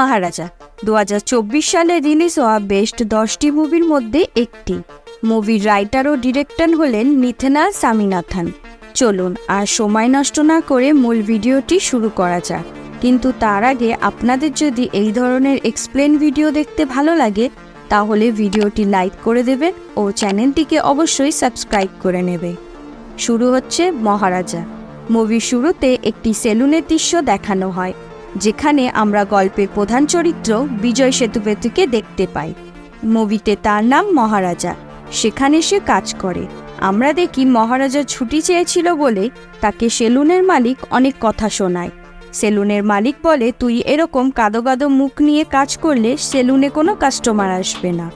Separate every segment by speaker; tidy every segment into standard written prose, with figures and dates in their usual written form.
Speaker 1: মহারাজা 2024 সালে রিলিজ হওয়া বেস্ট 10টি মুভির মধ্যে একটি। মুভির রাইটার ও ডিরেক্টর হলেন মিথেনাল স্বামীনাথন। চলুন আর সময় নষ্ট না করে মূল ভিডিওটি শুরু করা যাক। কিন্তু তার আগে আপনাদের যদি এই ধরনের এক্সপ্লেন ভিডিও দেখতে ভালো লাগে তাহলে ভিডিওটি লাইক করে দেবেন ও চ্যানেলটিকে অবশ্যই সাবস্ক্রাইব করে নেবে। শুরু হচ্ছে মহারাজা। মুভির শুরুতে একটি সেলুনের দৃশ্য দেখানো হয়, যেখানে আমরা গল্পের প্রধান চরিত্র বিজয় সেতুপতিকে দেখতে পাই। মুভিতে তার নাম মহারাজা, সেখানে সে কাজ করে। আমরা দেখি মহারাজা ছুটি চেয়েছিল বলে তাকে সেলুনের মালিক অনেক কথা শোনায়। সেলুনের মালিক বলে, তুই এরকম কাদো কাদো মুখ নিয়ে কাজ করলে সেলুনে কোনো কাস্টমার আসবে না।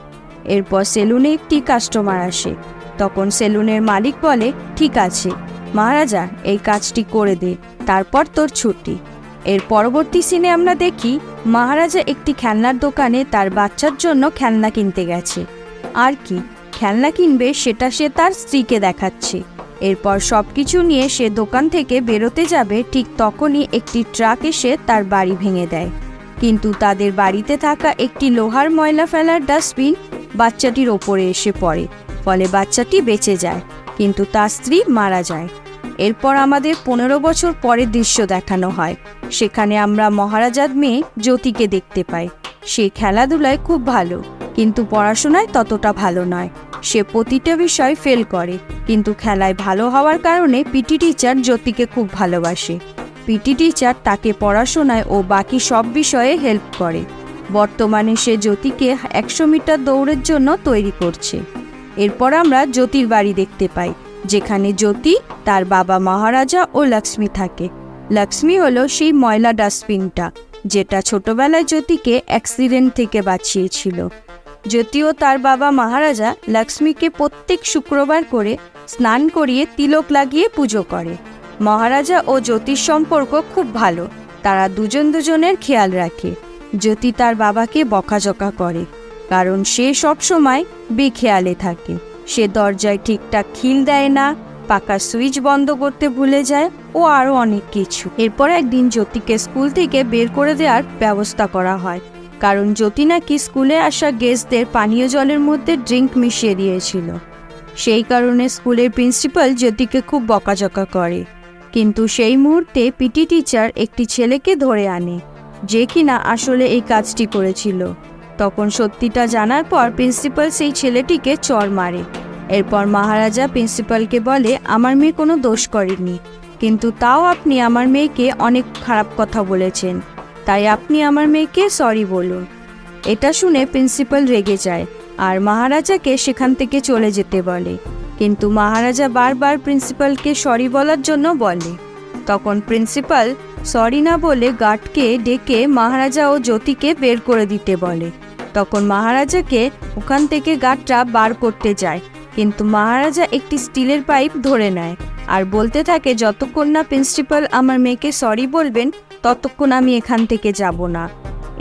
Speaker 1: এরপর সেলুনে একটি কাস্টমার আসে। তখন সেলুনের মালিক বলে, ঠিক আছে মহারাজা, এই কাজটি করে দে, তারপর তোর ছুটি। এর পরবর্তী সিনে আমরা দেখি মহারাজা একটি খেলনার দোকানে তার বাচ্চার জন্য খেলনা কিনতে গেছে। আর কি খেলনা কিনবে সেটা সে তার স্ত্রীকে দেখাচ্ছে। এরপর সব কিছু নিয়ে সে দোকান থেকে বেরোতে যাবে, ঠিক তখনই একটি ট্রাক এসে তার বাড়ি ভেঙে দেয়। কিন্তু তাদের বাড়িতে থাকা একটি লোহার ময়লা ফেলার ডাস্টবিন বাচ্চাটির ওপরে এসে পড়ে, ফলে বাচ্চাটি বেঁচে যায়, কিন্তু তার স্ত্রী মারা যায়। এরপর আমাদের 15 বছর পরের দৃশ্য দেখানো হয়। সেখানে আমরা মহারাজার মেয়ে জ্যোতিকে দেখতে পাই। সে খেলাধুলায় খুব ভালো, কিন্তু পড়াশোনায় ততটা ভালো নয়। সে প্রতিটা বিষয় ফেল করে, কিন্তু খেলায় ভালো হওয়ার কারণে পিটি টিচার জ্যোতিকে খুব ভালোবাসে। পিটি টিচার তাকে পড়াশোনায় ও বাকি সব বিষয়ে হেল্প করে। বর্তমানে সে জ্যোতিকে 100 মিটার দৌড়ের জন্য তৈরি করছে। এরপর আমরা জ্যোতির বাড়ি দেখতে পাই, যেখানে জ্যোতি, তার বাবা মহারাজা ও লক্ষ্মী থাকে। লক্ষ্মী হলো সেই ময়লা ডাস্টবিনটা, যেটা ছোটবেলায় জ্যোতিকে অ্যাক্সিডেন্ট থেকে বাঁচিয়েছিল। জ্যোতি ও তার বাবা মহারাজা লক্ষ্মীকে প্রত্যেক শুক্রবার করে স্নান করিয়ে তিলক লাগিয়ে পুজো করে। মহারাজা ও জ্যোতির সম্পর্ক খুব ভালো, তারা দুজনের খেয়াল রাখে। জ্যোতি তার বাবাকে বকাঝকা করে, কারণ সে সবসময় বেখেয়ালে থাকে। সে দরজায় ঠিকঠাক খিল দেয় না, পাকা সুইচ বন্ধ করতে ভুলে যায় ও আরও অনেক কিছু। এরপর একদিন জ্যোতিকে স্কুল থেকে বের করে দেওয়ার ব্যবস্থা করা হয়, কারণ জ্যোতি নাকি স্কুলে আসা গেস্টদের পানীয় জলের মধ্যে ড্রিঙ্ক মিশিয়ে দিয়েছিল। সেই কারণে স্কুলের প্রিন্সিপাল জ্যোতিকে খুব বকাঝকা করে। কিন্তু সেই মুহূর্তে পিটি টিচার একটি ছেলেকে ধরে আনে, যে কিনা আসলে এই কাজটি করেছিল। তখন সত্যিটা জানার পর প্রিন্সিপাল সেই ছেলেটিকে চড় মারে। এরপর মহারাজা প্রিন্সিপালকে বলে, আমার মেয়ে কোনো দোষ করেনি, কিন্তু তাও আপনি আমার মেয়েকে অনেক খারাপ কথা বলেছেন, তাই আপনি আমার মেয়েকে সরি বলুন। এটা শুনে প্রিন্সিপাল রেগে যায় আর মহারাজাকে সেখান থেকে চলে যেতে বলে। কিন্তু মহারাজা বারবার প্রিন্সিপালকে সরি বলার জন্য বলে। তখন প্রিন্সিপাল সরি না বলে গার্ডকে ডেকে মহারাজা ও জ্যোতিকে বের করে দিতে বলে। তখন মহারাজাকে ওখান থেকে গার্ডটা বার করতে যায়, কিন্তু মহারাজা একটি স্টিলের পাইপ ধরে নেয় আর বলতে থাকে, যতক্ষণ না প্রিন্সিপাল আমার মেয়েকে সরি বলবেন ততক্ষণ আমি এখান থেকে যাব না।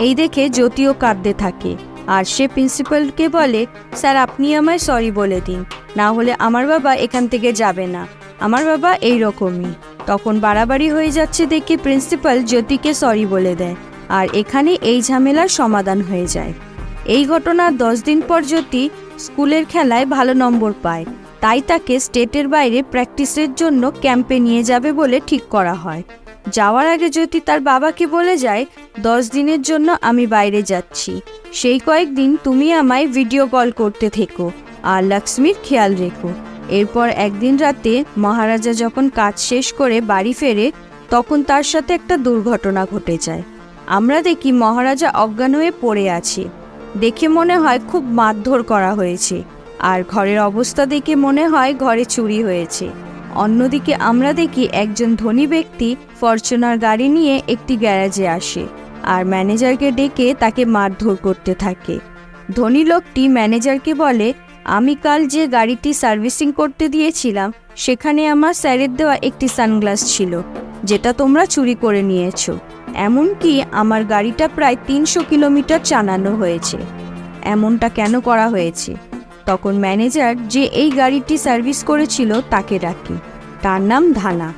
Speaker 1: এই দেখে জ্যোতিও কাঁদতে থাকে আর সে প্রিন্সিপালকে বলে, স্যার আপনি আমায় সরি বলে দিন, না হলে আমার বাবা এখান থেকে যাবে না, আমার বাবা এই রকমই। তখন বাড়াবাড়ি হয়ে যাচ্ছে দেখে প্রিন্সিপাল জ্যোতিকে সরি বলে দেয় আর এখানে এই ঝামেলার সমাধান হয়ে যায়। এই ঘটনার 10 দিন পর জ্যোতি স্কুলের খেলায় ভালো নম্বর পায়, তাই তাকে স্টেটের বাইরে প্র্যাকটিসের জন্য ক্যাম্পে নিয়ে যাবে বলে ঠিক করা হয়। যাওয়ার আগে জ্যোতি তার বাবাকে বলে যায়, 10 দিনের জন্য আমি বাইরে যাচ্ছি, সেই কয়েকদিন তুমি আমায় ভিডিও কল করতে থেকো আর লক্ষ্মীর খেয়াল রেখো। এরপর একদিন রাতে মহারাজা যখন কাজ শেষ করে বাড়ি ফেরে, তখন তার সাথে একটা দুর্ঘটনা ঘটে যায়। আমরা দেখি মহারাজা অজ্ঞান হয়ে পড়ে আছে। দেখে মনে হয় খুব মারধর করা হয়েছে, আর ঘরের অবস্থা দেখে মনে হয় ঘরে চুরি হয়েছে। অন্যদিকে আমরা দেখি একজন ধনী ব্যক্তি ফরচুনার গাড়ি নিয়ে একটি গ্যারেজে আসে আর ম্যানেজারকে ডেকে তাকে মারধর করতে থাকে। ধনী লোকটি ম্যানেজারকে বলে, আমি কাল যে গাড়িটি সার্ভিসিং করতে দিয়েছিলাম সেখানে আমার স্যারের দেওয়া একটি সানগ্লাস ছিল, যেটা তোমরা চুরি করে নিয়েছো। এমনকি আমার গাড়িটা প্রায় 300 কিলোমিটার চালানো হয়েছে। এমনটা কেন করা হয়েছে? তখন ম্যানেজার যে এই গাড়িটি সার্ভিস করেছিল তাকে ডাকে, তার নাম ধানা।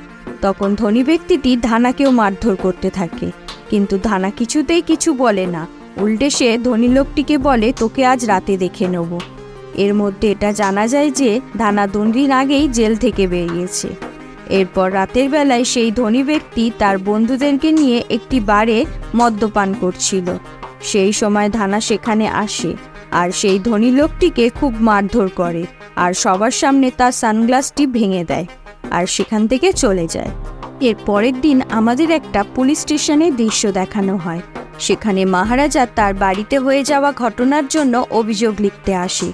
Speaker 1: তখন ধনী ব্যক্তিটি ধানাকেও মারধর করতে থাকে। কিন্তু ধানা কিছুতেই কিছু বলে না। উল্টে সে ধনী লোকটিকে বলে, তোকে আজ রাতে দেখে নেব। এর মধ্যে এটা জানা যায় যে ধানা 2 দিন আগেই জেল থেকে বেরিয়েছে। এরপর রাতের বেলায় সেই ধনী ব্যক্তি তার বন্ধুদেরকে নিয়ে একটি বারে মদ্যপান করছিল। সেই সময় ধানা সেখানে আসে আর সেই ধনী লোকটিকে খুব মারধর করে আর সবার সামনে তার সানগ্লাসটি ভেঙে দেয় আর সেখান থেকে চলে যায়। এর পরের দিন আমাদের একটা পুলিশ স্টেশনের দৃশ্য দেখানো হয়। সেখানে মহারাজা তার বাড়িতে হয়ে যাওয়া ঘটনার জন্য অভিযোগ লিখতে আসে।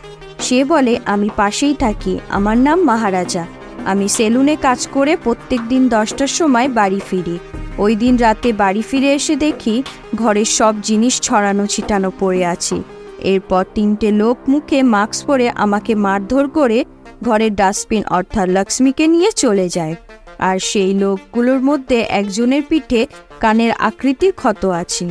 Speaker 1: সে বলে, আমি পাশেই থাকি, আমার নাম মহারাজা। আমি সেলুনে কাজ করে প্রত্যেক দিন 10টার সময় বাড়ি ফিরি। ওই দিন রাতে বাড়ি ফিরে এসে দেখি ঘরের সব জিনিস ছড়ানো ছিটানো পড়ে আছে। এরপর 3টে লোক মুখে মাস্ক পরে আমাকে মারধর করে ঘরের ডাস্টবিন অর্থাৎ লক্ষ্মীকে নিয়ে চলে যায়। আর সেই লোকগুলোর মধ্যে একজনের পিঠে কানের আকৃতির ক্ষত আছে।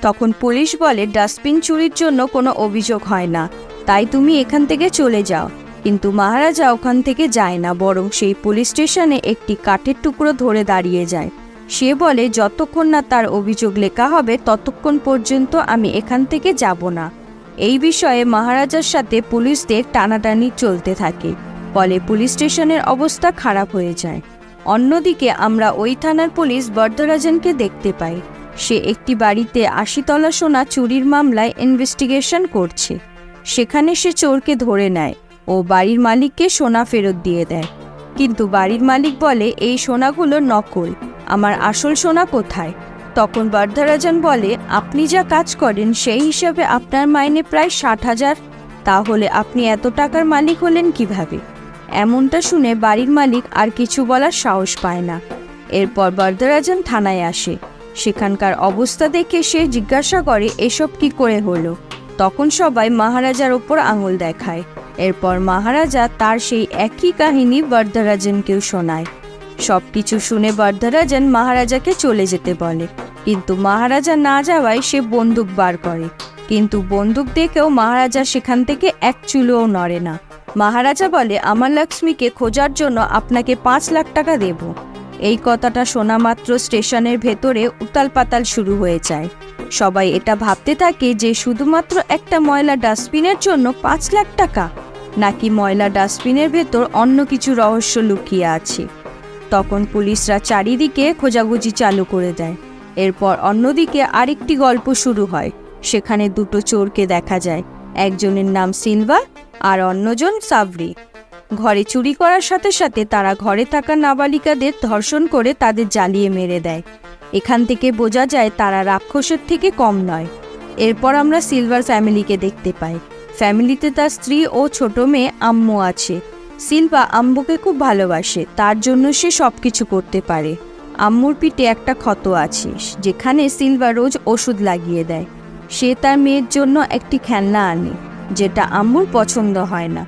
Speaker 1: তখন পুলিশ বলে, ডাস্টবিন চুরির জন্য কোনো অভিযোগ হয় না, তাই তুমি এখান থেকে চলে যাও। কিন্তু মহারাজা ওখান থেকে যায় না, বরং সেই পুলিশ স্টেশনে একটি কাঠের টুকরো ধরে দাঁড়িয়ে যায়। সে বলে, যতক্ষণ না তার অভিযোগ লেখা হবে ততক্ষণ পর্যন্ত আমি এখান থেকে যাব না। এই বিষয়ে মহারাজার সাথে পুলিশদের টানাটানি চলতে থাকে, ফলে পুলিশ স্টেশনের অবস্থা খারাপ হয়ে যায়। অন্যদিকে আমরা ওই থানার পুলিশ বরদরাজনকে দেখতে পাই। সে একটি বাড়িতে 80 তোলা সোনা চুরির মামলায় ইনভেস্টিগেশন করছে। সেখানে সে চোরকে ধরে নেয় ও বাড়ির মালিককে সোনা ফেরত দিয়ে দেয়। কিন্তু বাড়ির মালিক বলে, এই সোনাগুলো নকল, আমার আসল সোনা কোথায়? তখন বরদরাজন বলে, আপনি যা কাজ করেন সেই হিসাবে আপনার মাইনে প্রায় 60,000। তাহলে আপনি এত টাকার মালিক হলেন কিভাবে? এমনটা শুনে বাড়ির মালিক আর কিছু বলার সাহস পায় না। এরপর বরদরাজন থানায় আসে। সেখানকার অবস্থা দেখে সে জিজ্ঞাসা করে, এসব কি করে হলো? তখন সবাই মহারাজার ওপর আঙুল দেখায়। এরপর মহারাজা তার সেই একই কাহিনী বরদরাজনকেও শোনায়। সব কিছু শুনে বরদরাজন মহারাজাকে চলে যেতে বলে, কিন্তু মহারাজা না যাওয়ায় সে বন্দুক বার করে। কিন্তু বন্দুক দেখেও মহারাজা সেখান থেকে এক চুলোও নড়ে না। মহারাজা বলে, আমার লক্ষ্মীকে খোঁজার জন্য আপনাকে 5 লাখ টাকা দেব। এই কথাটা শোনা মাত্র স্টেশনের ভেতরে উতালপাতাল শুরু হয়ে যায়। সবাই এটা ভাবতে থাকে যে শুধুমাত্র একটা ময়লা ডাস্টবিনের জন্য 5 লাখ টাকা, নাকি ময়লা ডাস্টবিনের ভেতর অন্য কিছু রহস্য লুকিয়ে আছে। তখন পুলিশরা চারিদিকে খোঁজাখুঁজি চালু করে দেয়। এরপর অন্যদিকে আরেকটি গল্প শুরু হয়। সেখানে 2টো চোরকে দেখা যায়, একজনের নাম সিলভা আর অন্যজন সাবরি। ঘরে চুরি করার সাথে সাথে তারা ঘরে থাকা নাবালিকাদের ধর্ষণ করে তাদের জ্বালিয়ে মেরে দেয়। এখান থেকে বোঝা যায় তারা রাক্ষসের থেকে কম নয়। এরপর আমরা সিলভার ফ্যামিলিকে দেখতে পাই। ফ্যামিলিতে তার স্ত্রী ও ছোট মেয়ে আম্মু আছে। সিলভা আম্মুকে খুব ভালোবাসে, তার জন্য সে সব কিছু করতে পারে। আম্মুর পিঠে একটা ক্ষত আছে, যেখানে সিলভা রোজ ওষুধ লাগিয়ে দেয়। সে তার মেয়ের জন্য একটি খেলনা আনে, যেটা আম্মুর পছন্দ হয় না।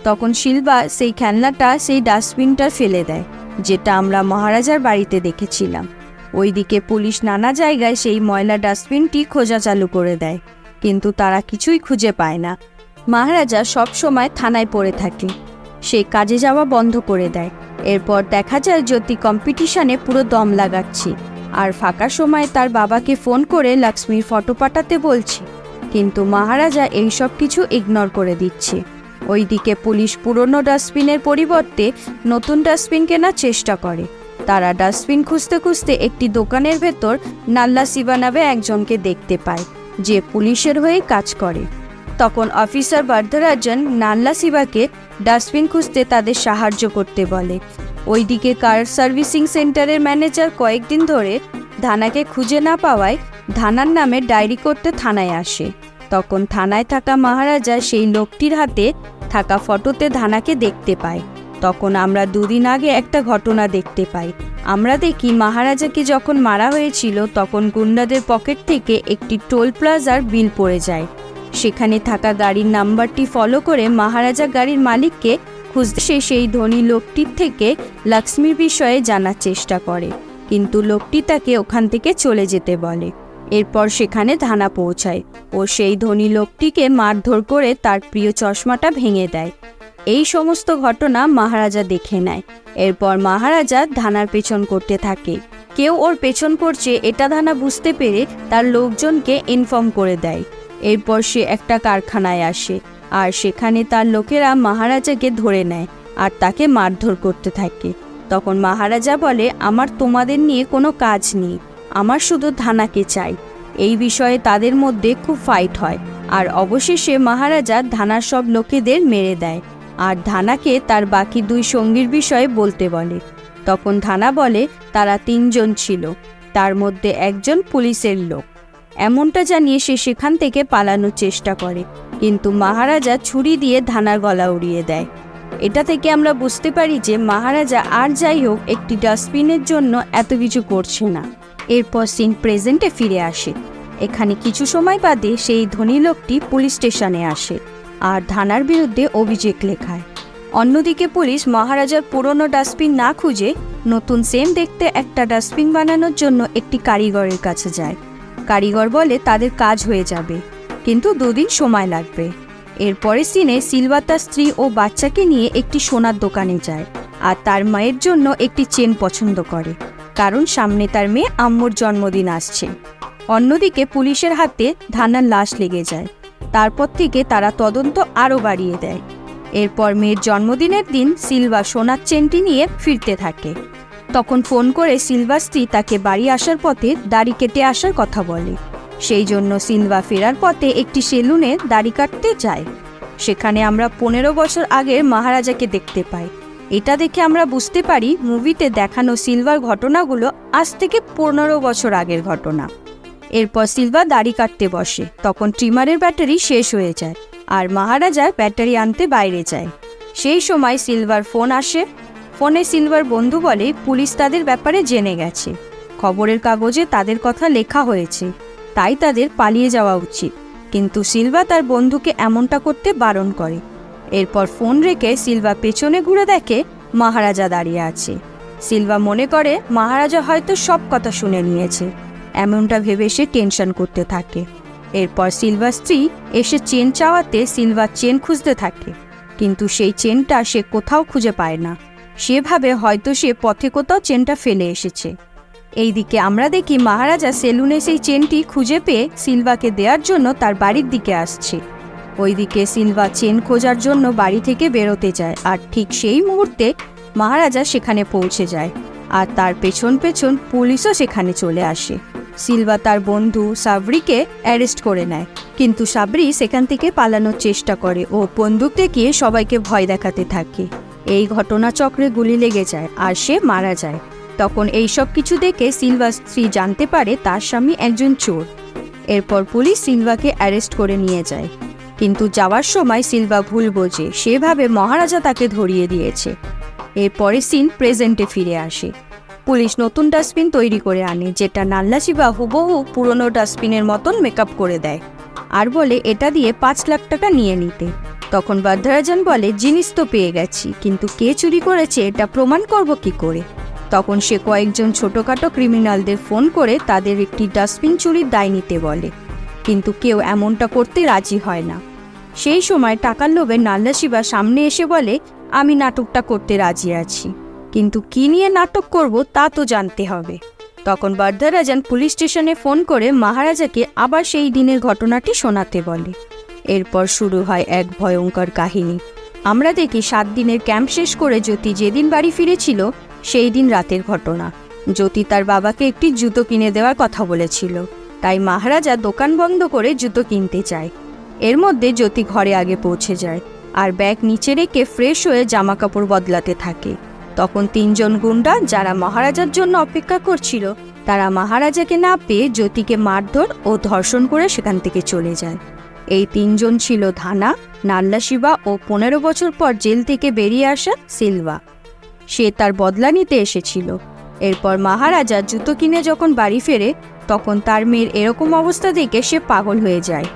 Speaker 1: তখন সিলভা সেই খেলনাটা সেই ডাস্টবিনটা ফেলে দেয়, যেটা আমরা মহারাজার বাড়িতে দেখেছিলাম। ওইদিকে পুলিশ নানা জায়গায় সেই ময়লা ডাস্টবিনটি খোঁজা চালু করে দেয়, কিন্তু তারা কিছুই খুঁজে পায় না। মহারাজা সব সময় থানায় পড়ে থাকে। সে কাজে যাওয়া বন্ধ করে দেয়। এরপর দেখা যায় জ্যোতি কম্পিটিশনে পুরো দম লাগাচ্ছে আর ফাঁকা সময় তার বাবাকে ফোন করে লক্ষ্মীর ফটো পাঠাতে বলছে, কিন্তু মহারাজা এই সব কিছু ইগনোর করে দিচ্ছে। ওইদিকে পুলিশ পুরনো ডাস্টবিনের পরিবর্তে নতুন ডাস্টবিন কেনার চেষ্টা করে। তারা ডাস্টবিন খুঁজতে খুঁজতে একটি দোকানের ভেতর নাল্লা শিবা নামে একজনকে দেখতে পায়, যে পুলিশের হয়ে কাজ করে। তখন অফিসার বরদরাজন নাল্লা শিবাকে ডাস্টবিন খুঁজতে তাদের সাহায্য করতে বলে। ওইদিকে কার সার্ভিসিং সেন্টারের ম্যানেজার কয়েকদিন ধরে ধানাকে খুঁজে না পাওয়ায় ধানার নামে ডায়েরি করতে থানায় আসে। তখন থানায় থাকা মহারাজা সেই লোকটির হাতে থাকা ফটোতে ধানাকে দেখতে পায়। তখন আমরা 2 দিন আগে একটা ঘটনা দেখতে পাই। আমরা দেখি মহারাজাকে যখন মারা হয়েছিল তখন গুন্ডাদের পকেট থেকে একটি টোল প্লাজার বিল পড়ে যায়। সেখানে থাকা গাড়ির নাম্বারটি ফলো করে মহারাজা গাড়ির মালিককে খুঁজতে সেই ধনী লোকটির থেকে লক্ষ্মীর বিষয়ে জানার চেষ্টা করে, কিন্তু লোকটি তাকে ওখান থেকে চলে যেতে বলে। এরপর সেখানে ধানা পৌঁছায় ও সেই ধনী লোকটিকে মারধর করে তার প্রিয় চশমাটা ভেঙে দেয়। এই সমস্ত ঘটনা মহারাজা দেখে নেয়। এরপর মহারাজা ধানার পেছন করতে থাকে। কেউ ওর পেছন করছে এটা ধানা বুঝতে পেরে তার লোকজনকে ইনফর্ম করে দেয়। এরপর সে একটা কারখানায় আসে আর সেখানে তার লোকেরা মহারাজাকে ধরে নেয় আর তাকে মারধর করতে থাকে। তখন মহারাজা বলে, আমার তোমাদের নিয়ে কোনো কাজ নেই, আমার শুধু ধানাকে চাই। এই বিষয়ে তাদের মধ্যে খুব ফাইট হয় আর অবশেষে মহারাজা ধানার সব লোকেদের মেরে দেয় আর ধানাকে তার বাকি 2 সঙ্গীর বিষয়ে বলতে বলে। তখন ধানা বলে তারা 3 জন ছিল, তার মধ্যে একজন পুলিশের লোক। এমনটা জানিয়ে সে সেখান থেকে পালানোর চেষ্টা করে, কিন্তু মহারাজা ছুরি দিয়ে ধানার গলা উড়িয়ে দেয়। এটা থেকে আমরা বুঝতে পারি যে মহারাজা আর যাই হোক একটি ডাস্টবিনের জন্য এত কিছু করছে না। এরপর সিন প্রেজেন্টে ফিরে আসে। এখানে কিছু সময় বাদে সেই ধনী লোকটি পুলিশ স্টেশনে আসে আর ধানার বিরুদ্ধে অভিযোগ লেখায়। অন্যদিকে পুলিশ মহারাজার পুরনো ডাস্টবিন না খুঁজে নতুন সেম দেখতে একটা ডাস্টবিন বানানোর জন্য একটি কারিগরের কাছে যায়। কারিগর বলে তাদের কাজ হয়ে যাবে, কিন্তু 2 দিন সময় লাগবে। এরপরে সিনে সিলভা তার স্ত্রী ও বাচ্চাকে নিয়ে একটি সোনার দোকানে যায় আর তার মায়ের জন্য একটি চেন পছন্দ করে, কারণ সামনে তার মেয়ে আম্মুর জন্মদিন আসছে। অন্যদিকে পুলিশের হাতে ধানার লাশ লেগে যায়। তারপর থেকে তারা তদন্ত আরও বাড়িয়ে দেয়। এরপর মেয়ের জন্মদিনের দিন সিলভা সোনার চেনটি নিয়ে ফিরতে থাকে। তখন ফোন করে সিলভার স্ত্রী তাকে বাড়ি আসার পথে দাড়ি কেটে আসার কথা বলে। সেই জন্য সিলভা ফেরার পথে একটি সেলুনে দাড়ি কাটতে যায়। সেখানে আমরা 15 বছর আগের মহারাজাকে দেখতে পাই। এটা দেখে আমরা বুঝতে পারি মুভিতে দেখানো সিলভার ঘটনাগুলো আজ থেকে 15 বছর আগের ঘটনা। এরপর সিলভা দাড়ি কাটতে বসে, তখন ট্রিমারের ব্যাটারি শেষ হয়ে যায় আর মহারাজা ব্যাটারি আনতে বাইরে যায়। সেই সময় সিলভার ফোন আসে। ফোনে সিলভার বন্ধু বলে পুলিশ তাদের ব্যাপারে জেনে গেছে, খবরের কাগজে তাদের কথা লেখা হয়েছে, তাই তাদের পালিয়ে যাওয়া উচিত। কিন্তু সিলভা তার বন্ধুকে এমনটা করতে বারণ করে। এরপর ফোন রেখে সিলভা পেছনে ঘুরে দেখে মহারাজা দাঁড়িয়ে আছে। সিলভা মনে করে মহারাজা হয়তো সব কথা শুনে নিয়েছে, এমনটা ভেবে সে টেনশন করতে থাকে। এরপর সিলভার স্ত্রী এসে চেন চাওয়াতে সিলভার চেন খুঁজতে থাকে, কিন্তু সেই চেনটা সে কোথাও খুঁজে পায় না। সে ভাবে হয়তো সে পথে কোথাও চেনটা ফেলে এসেছে। এইদিকে আমরা দেখি মহারাজা সেলুনে সেই চেনটি খুঁজে পেয়ে সিলভাকে দেওয়ার জন্য তার বাড়ির দিকে আসছে। ওইদিকে সিলভা চেন খোঁজার জন্য বাড়ি থেকে বেরোতে যায় আর ঠিক সেই মুহূর্তে মহারাজা সেখানে পৌঁছে যায় আর তার পেছন পেছন পুলিশও সেখানে চলে আসে। সিলভা তার বন্ধু সাবরিকে অ্যারেস্ট করে নেয়, কিন্তু সাবরি সেখান থেকে পালানোর চেষ্টা করে ও বন্দুক দেখিয়ে সবাইকে ভয় দেখাতে থাকে। এই ঘটনাচক্রে গুলি লেগে যায় আর সে মারা যায়। তখন এইসব কিছু দেখে সিলভার স্ত্রী জানতে পারে তার স্বামী একজন চোর। এরপর পুলিশ সিলভাকে অ্যারেস্ট করে নিয়ে যায়, কিন্তু যাওয়ার সময় সিলভা ভুল বোঝে, সেভাবে মহারাজা তাকে ধরিয়ে দিয়েছে। এরপরে সিন প্রেজেন্টে ফিরে আসে। পুলিশ নতুন ডাস্টবিন তৈরি করে আনে, যেটা নাল্লাশিবা হুবহু পুরনো ডাস্টবিনের মতন মেকআপ করে দেয় আর বলে এটা দিয়ে 5 লাখ টাকা নিয়ে নিতে। তখন বরদরাজান বলে জিনিস তো পেয়ে গেছি, কিন্তু কে চুরি করেছে এটা প্রমাণ করব কি করে। তখন সে কয়েকজন ছোটখাটো ক্রিমিনালদের ফোন করে তাদের একটি ডাস্টবিন চুরির দায় নিতে বলে, কিন্তু কেউ এমনটা করতে রাজি হয় না। সেই সময় টাকার লোভে নাল্লাশিবা সামনে এসে বলে আমি নাটকটা করতে রাজি আছি, কিন্তু কি নিয়ে নাটক করব তা তো জানতে হবে। তখন বরদরাজান পুলিশ স্টেশনে ফোন করে মহারাজাকে আবার সেই দিনের ঘটনাটি শোনাতে বলে। এরপর শুরু হয় এক ভয়ঙ্কর কাহিনী। আমরা দেখি 7 দিনের ক্যাম্প শেষ করে জ্যোতি যেদিন বাড়ি ফিরেছিল সেই দিন রাতের ঘটনা। জ্যোতি তার বাবাকে একটি জুতো কিনে দেওয়ার কথা বলেছিল, তাই মহারাজা দোকান বন্ধ করে জুতো কিনতে চায়। এর মধ্যে জ্যোতি ঘরে আগে পৌঁছে যায় আর ব্যাগ নিচে রেখে ফ্রেশ হয়ে জামা কাপড় বদলাতে থাকে। তখন 3 জন গুন্ডা যারা মহারাজার জন্য অপেক্ষা করছিল তারা মহারাজাকে না পেয়ে জ্যোতিকে মারধর ও ধর্ষণ করে সেখান থেকে চলে যায়। এই 3 জন ছিল ধানা, নাল্লাশিবা ও 15 বছর পর জেল থেকে বেরিয়ে আসা সিলভা। সে তার বদলা নিতে এসেছিল। এরপর মহারাজা জুতো কিনে যখন বাড়ি ফেরে তখন তার মেয়ের এরকম অবস্থা দেখে সে পাগল হয়ে যায়।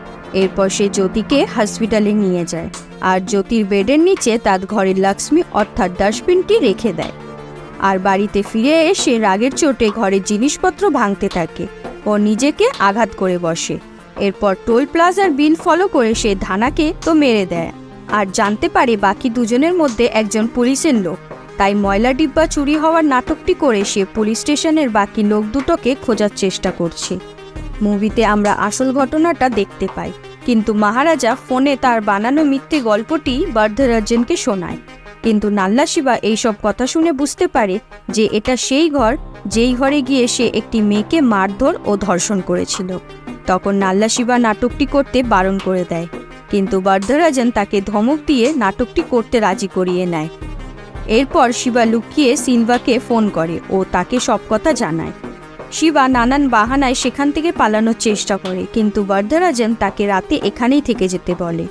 Speaker 1: এরপর সে জ্যোতিকে হসপিটালে নিয়ে যায় আর জ্যোতির বেডের নিচে তার ঘরের লক্ষ্মী অর্থাৎ ডাস্টবিনটি রেখে দেয়। আর বাড়িতে ফিরে এসে রাগের চোটে ঘরের জিনিসপত্র ভাঙতে থাকে ও নিজেকে আঘাত করে বসে। এরপর টোল প্লাজার বিল ফলো করে সে ধানাকে তো মেরে দেয় আর জানতে পারে বাকি 2 জনের মধ্যে একজন পুলিশের লোক। তাই ময়লা ডিব্বা চুরি হওয়ার নাটকটি করে সে পুলিশ স্টেশনের বাকি লোক দুটোকে খোঁজার চেষ্টা করছে। মুভিতে আমরা আসল ঘটনাটা দেখতে পাই, কিন্তু মহারাজা ফোনে তার বানানো মিথ্যে গল্পটি বরদরাজনকে শোনায়। কিন্তু নাল্লা শিবা এইসব কথা শুনে বুঝতে পারে যে এটা সেই ঘর যেই ঘরে গিয়ে সে একটি মেয়েকে মারধর ও ধর্ষণ করেছিল। তখন নাল্লা শিবা নাটকটি করতে বারণ করে দেয়, কিন্তু বরদরাজন তাকে ধমক দিয়ে নাটকটি করতে রাজি করিয়ে নেয়। এরপর শিবা লুকিয়ে সিলভাকে ফোন করে ও তাকে সব কথা জানায়। শিবা নানান বাহানায় সেখান থেকে পালানোর চেষ্টা করে, কিন্তু বরদরাজন তাকে রাতে এখানেই থেকে যেতে বলে।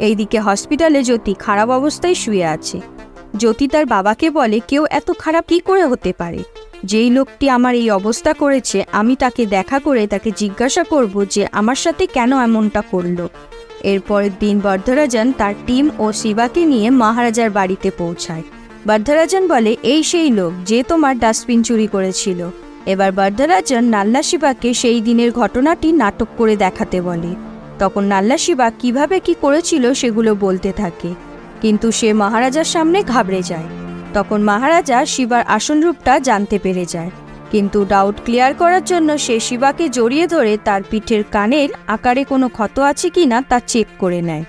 Speaker 1: এইদিকে হসপিটালে জ্যোতি খারাপ অবস্থায় শুয়ে আছে। জ্যোতি তার বাবাকে বলে, কেউ এত খারাপ কি করে হতে পারে? যেই লোকটি আমার এই অবস্থা করেছে, আমি তাকে দেখা করে তাকে জিজ্ঞাসা করব যে আমার সাথে কেন এমনটা করলো। এরপরের দিন বরদরাজন তার টিম ও শিবাকে নিয়ে মহারাজার বাড়িতে পৌঁছায়। বরদরাজন বলে, এই সেই লোক যে তোমার ডাস্টবিন চুরি করেছিল। এবার বরদরাজন নাল্লা শিবাকে সেই দিনের ঘটনাটি নাটক করে দেখাতে বলে। তখন নাল্লা শিবা কিভাবে কি করেছিল সেগুলো বলতে থাকে, কিন্তু সে মহারাজার সামনে ঘাবড়ে যায়। তখন মহারাজা শিবার আসল রূপটা জানতে পেরে যায়, কিন্তু ডাউট ক্লিয়ার করার জন্য সে শিবাকে জড়িয়ে ধরে তার পিঠের কানের আকারে কোনো ক্ষত আছে কিনা তা চেক করে নেয়,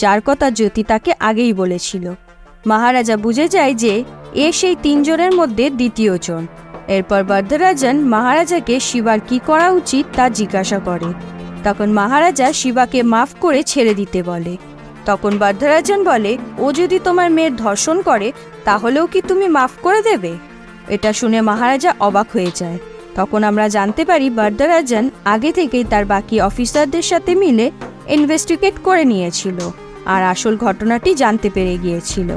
Speaker 1: যার কথা জ্যোতি তাকে আগেই বলেছিল। মহারাজা বুঝে যায় যে এ সেই তিনজনের মধ্যে দ্বিতীয় জন। এরপর বরদরাজন মহারাজাকে শিবার কি করা উচিত তা জিজ্ঞাসা করে। তখন মহারাজা শিবাকে মাফ করে ছেড়ে দিতে বলে। তখন বরদরাজন বলে, ও যদি তোমার মেয়ের ধর্ষণ করে তাহলেও কি তুমি মাফ করে দেবে? এটা শুনে মহারাজা অবাক হয়ে যায়। তখন আমরা জানতে পারি বরদরাজন আগে থেকেই তার বাকি অফিসারদের সাথে মিলে ইনভেস্টিগেট করে নিয়েছিল আর আসল ঘটনাটি জানতে পেরে গিয়েছিল।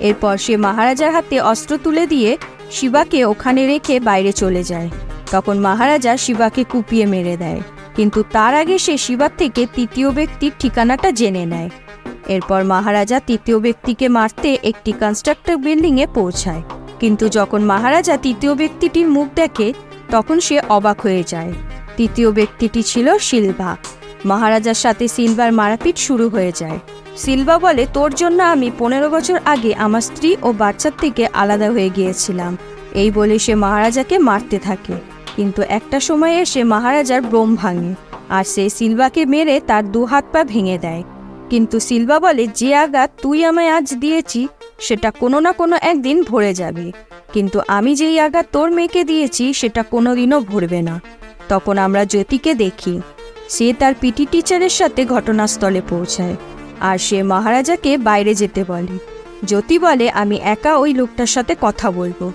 Speaker 1: এরপর সে মহারাজার হাতে অস্ত্র তুলে দিয়ে শিবাকে ওখানে রেখে বাইরে চলে যায়। তখন মহারাজা শিবাকে কুপিয়ে মেরে দেয়, কিন্তু তার আগে সে শিবার থেকে তৃতীয় ব্যক্তির ঠিকানাটা জেনে নেয়। এরপর মহারাজা তৃতীয় ব্যক্তিকে মারতে একটি কনস্ট্রাক্টর বিল্ডিংয়ে পৌঁছায়, কিন্তু যখন মহারাজা তৃতীয় ব্যক্তিটির মুখ দেখে তখন সে অবাক হয়ে যায়। তৃতীয় ব্যক্তিটি ছিল সিলভা। মহারাজার সাথে সিলভার মারাপিট শুরু হয়ে যায়। সিলভা বলে, তোর জন্য আমি 15 বছর আগে আমার স্ত্রী ও বাচ্চার থেকে আলাদা হয়ে গিয়েছিলাম। এই বলে সে মহারাজাকে মারতে থাকে, কিন্তু একটা সময় এসে মহারাজার ব্রোম ভাঙে আর সে সিলভাকে মেরে তার 2 হাত পা ভেঙে দেয়। কিন্তু সিলভা বলে, যে আঘাত তুই আমায় আজ দিয়েছি সেটা কোনো না কোনো একদিন ভরে যাবে, কিন্তু আমি যেই আঘাত তোর মেয়েকে দিয়েছি সেটা কোনোদিনও ভরবে না। তখন আমরা জ্যোতিকে দেখি, সে তার পিটি টিচারের সাথে ঘটনাস্থলে পৌঁছায় আর সে মহারাজাকে বাইরে যেতে বলে। জ্যোতি বলে, আমি একা ওই লোকটার সাথে কথা বলবো।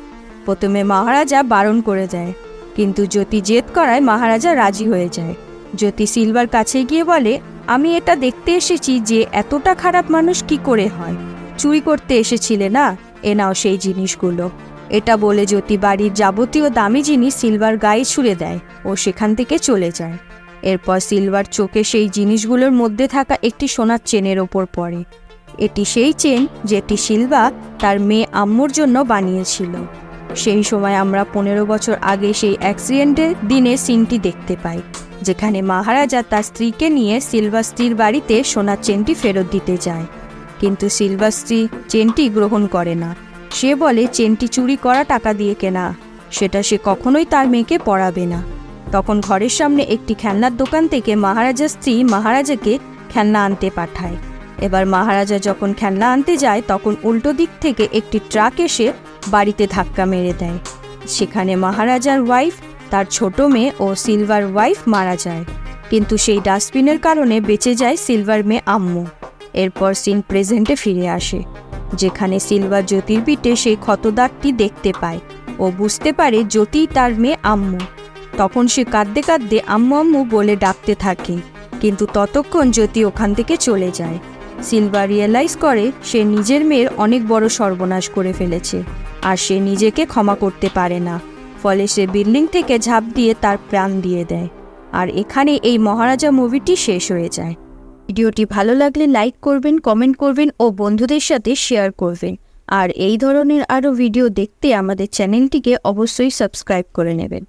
Speaker 1: প্রথমে মহারাজা বারণ করে দেয়, কিন্তু জ্যোতি জেদ করায় মহারাজা রাজি হয়ে যায়। জ্যোতি সিলভার কাছে গিয়ে বলে, আমি এটা দেখতে এসেছি যে এতটা খারাপ মানুষ কি করে হয়। চুরি করতে এসেছিলে না, এ নাও সেই জিনিসগুলো। এটা বলে জ্যোতি বাড়ির যাবতীয় দামি জিনিস সিলভার গায়ে ছুঁড়ে দেয় ও সেখান থেকে চলে যায়। এরপর সিলভার চোখে সেই জিনিসগুলোর মধ্যে থাকা একটি সোনার চেনের ওপর পড়ে। এটি সেই চেন যেটি সিলভা তার মেয়ে আম্মুর জন্য বানিয়েছিল। সেই সময় আমরা 15 বছর আগে সেই অ্যাক্সিডেন্টের দিনে সিনটি দেখতে পাই, যেখানে মহারাজা তার স্ত্রীকে নিয়ে সিলভার স্ত্রীর বাড়িতে সোনার চেনটি ফেরত দিতে যায়, কিন্তু সিলভার স্ত্রী চেনটি গ্রহণ করে না। সে বলে চেনটি চুরি করা টাকা দিয়ে কেনা, সেটা সে কখনোই তার মেয়েকে পরাবে না। তখন ঘরের সামনে একটি খেলনার দোকান থেকে মহারাজার স্ত্রী মহারাজাকে খেলনা আনতে পাঠায়। এবার মহারাজা যখন খেলনা আনতে যায় তখন উল্টো দিক থেকে একটি ট্রাক এসে বাড়িতে ধাক্কা মেরে দেয়। সেখানে মহারাজার ওয়াইফ, তার ছোট মেয়ে ও সিলভার ওয়াইফ মারা যায়, কিন্তু সেই ডাস্টবিনের কারণে বেঁচে যায় সিলভার মেয়ে আম্মু। এরপর সিন প্রেজেন্টে ফিরে আসে, যেখানে সিলভার জ্যোতির পিঠে সেই ক্ষতদাগটি দেখতে পায় ও বুঝতে পারে জ্যোতি তার মেয়ে আম্মু। তখন সে কাঁদতে কাঁদতে আম্মু আম্মু বলে ডাকতে থাকে, কিন্তু ততক্ষণ জ্যোতি ওখান থেকে চলে যায়। সিলভা রিয়েলাইজ করে সে নিজের মেয়ের অনেক বড় সর্বনাশ করে ফেলেছে আর সে নিজেকে ক্ষমা করতে পারে না। ফলে সে বিল্ডিং থেকে ঝাঁপ দিয়ে তার প্রাণ দিয়ে দেয়। আর এখানে এই মহারাজা মুভিটি শেষ হয়ে যায়। ভিডিওটি ভালো লাগলে লাইক করবেন, কমেন্ট করবেন ও বন্ধুদের সাথে শেয়ার করবেন। আর এই ধরনের আরও ভিডিও দেখতে আমাদের চ্যানেলটিকে অবশ্যই সাবস্ক্রাইব করে নেবেন।